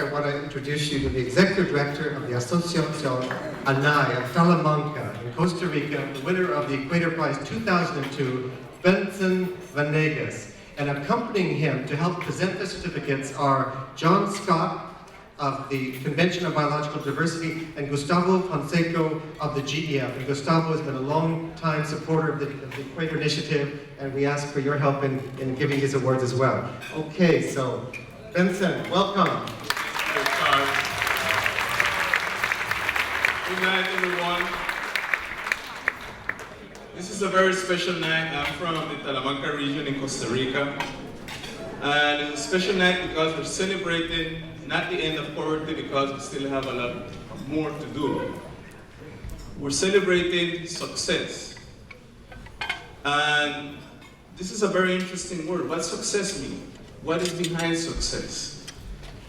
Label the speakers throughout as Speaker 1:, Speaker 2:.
Speaker 1: I want to introduce you to the Executive Director of the Asociación ANAI of Salamanca in Costa Rica, the winner of the Equator Prize 2002, Benson Vanegas. And accompanying him to help present the certificates are John Scott of the Convention on Biological Diversity and Gustavo Fonseca of the GEF. And Gustavo has been a long-time supporter of the Equator Initiative, and we ask for your help in giving these awards as well. Okay, so Benson, welcome.
Speaker 2: Good night, everyone. This is a very special night. I'm from the Salamanca region in Costa Rica. And it's a special night because we're celebrating not the end of poverty, because we still have a lot more to do. We're celebrating success. And this is a very interesting word. What success mean? What is behind success?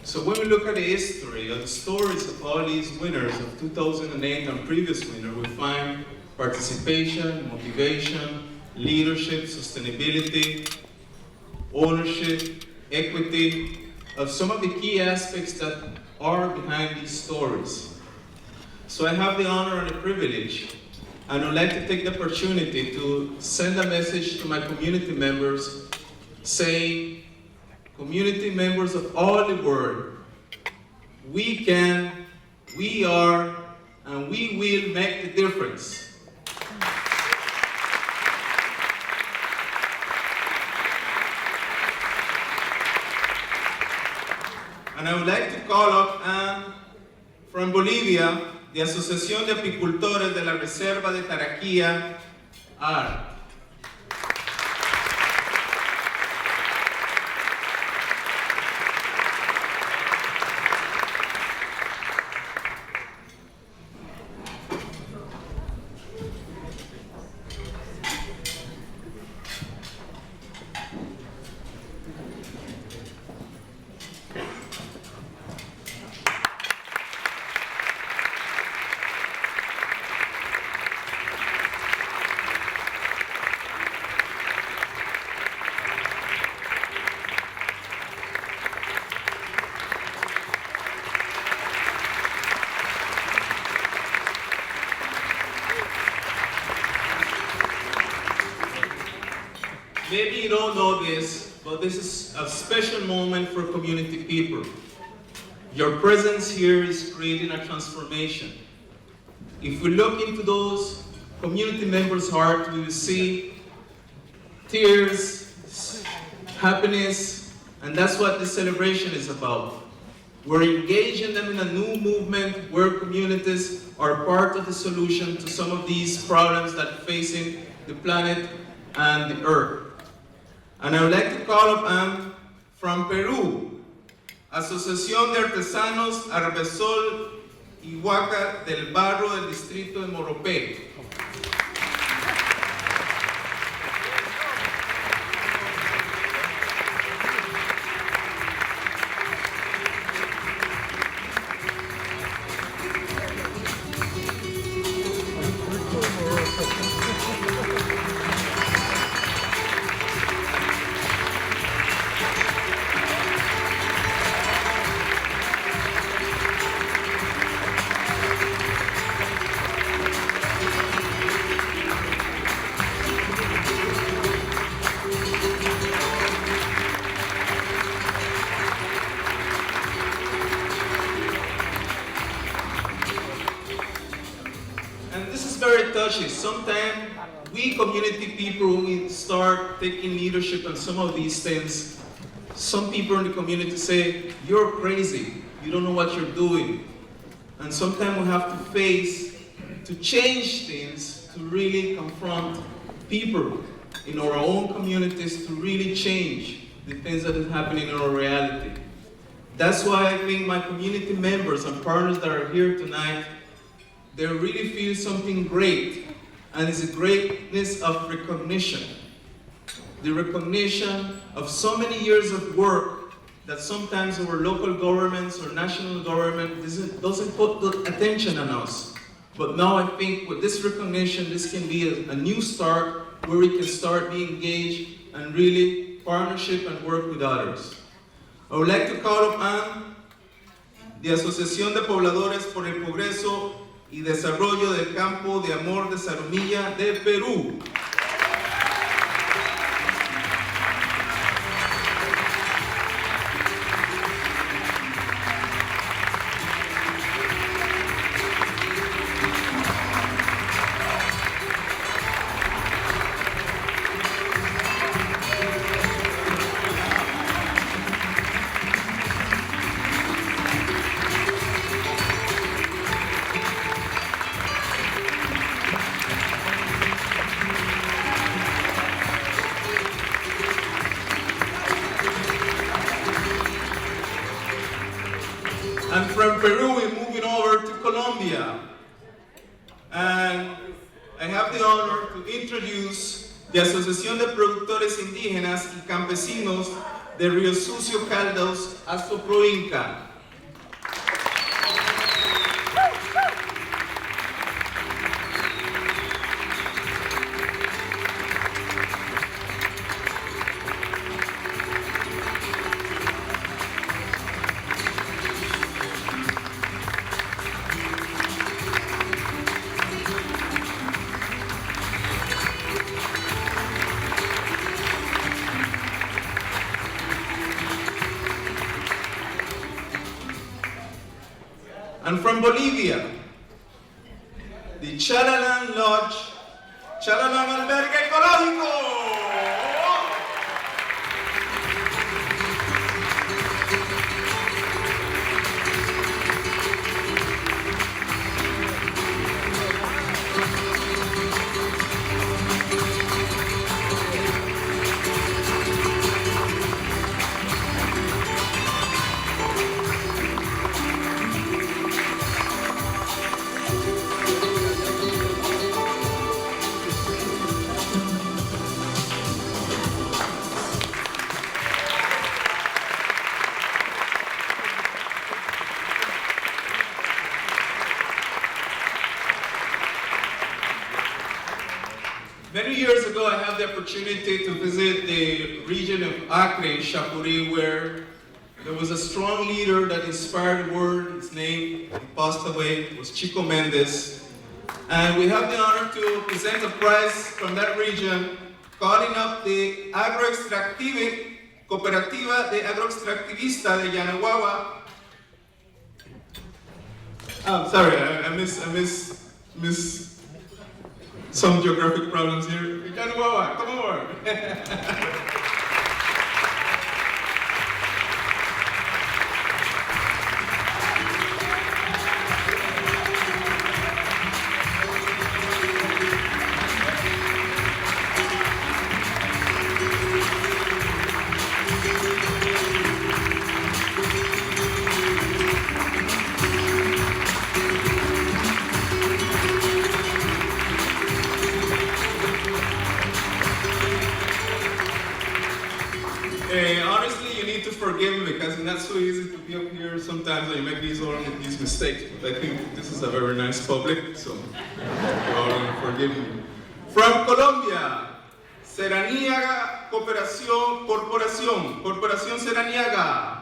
Speaker 2: So when we look at the history of the stories of all these winners of 2008 and previous winners, we find participation, motivation, leadership, sustainability, ownership, equity, of some of the key aspects that are behind these stories. So I have the honor and the privilege, and I'd like to take the opportunity to send a message to my community members saying, community members of all the world, we can, we are, and we will make the difference. And I would like to call up Anne from Bolivia, the Asociación de Apicultores de la Reserva de Taraquía, AR. Maybe you don't know this, but this is a special moment for community people. Your presence here is creating a transformation. If we look into those community members' hearts, we will see tears, happiness, and that's what this celebration is about. We're engaging them in a new movement where communities are part of the solution to some of these problems that are facing the planet and the earth. And I would like to call up Anne from Peru, Asociación de Artesanos Arbesol y Huaca del Barro del Distrito de Moropé. Very touchy. Sometimes we community people, when we start taking leadership on some of these things, some people in the community say, you're crazy, you don't know what you're doing. And sometimes we have to face, to change things, to really confront people in our own communities to really change the things that is happening in our reality. That's why I think my community members and partners that are here tonight, they really feel something great, and it's a greatness of recognition. The recognition of so many years of work that sometimes our local governments or national government doesn't put attention on us. But now I think with this recognition, this can be a new start where we can start being engaged and really partnership and work with others. I would like to call up Anne de Asociación de Pobladores por el Progreso y Desarrollo del Campo de Amor de Zarumilla de Perú. And from Peru, we're moving over to Colombia. And I have the honor to introduce the Asociación de Productores Indígenas y Campesinos de Río Sucio Caldas, Astroproinca. And from Bolivia, the Chalalan Lodge, Chalalan Albergue Ecológico. Many years ago, I had the opportunity to visit the region of Acre, Chapuri, where there was a strong leader that inspired the world. His name, he passed away, it was Chico Mendes. And we have the honor to present a prize from that region, calling up the Cooperativa de Agroextractivista de Yanaguawa. Oh, sorry, I miss some geographic problems here. Yanaguawa, come over. Honestly, you need to forgive me because it's not so easy to be up here sometimes when you make these mistakes. But I think this is a very nice public, so you all will forgive me. From Colombia, Seraniaga Corporación Seraniaga.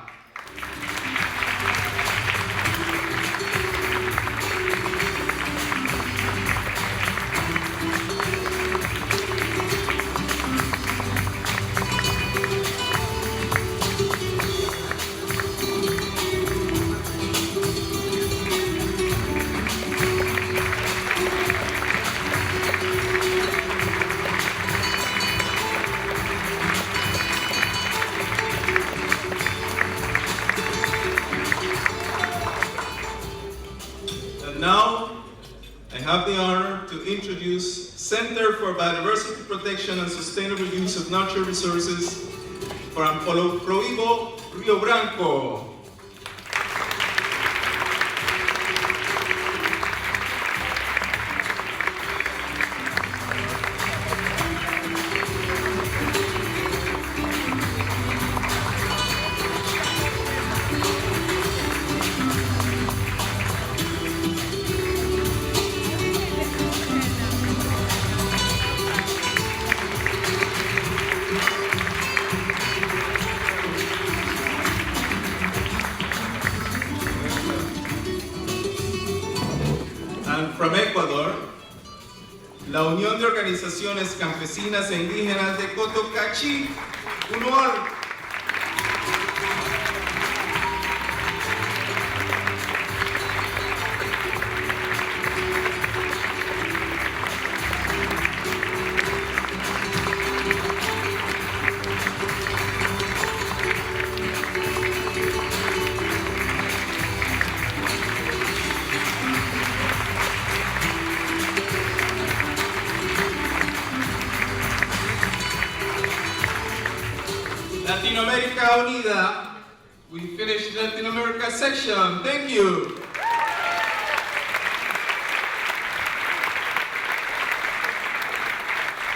Speaker 2: Now, I have the honor to introduce Center for Biodiversity Protection and Sustainable Use of Natural Resources from Proibo, Rio Branco. from Ecuador, la Unión de Organizaciones Campesinas e Indígenas de Cotocachi, UNOAR. Latinoamérica Unida. We finished Latin America section. Thank you.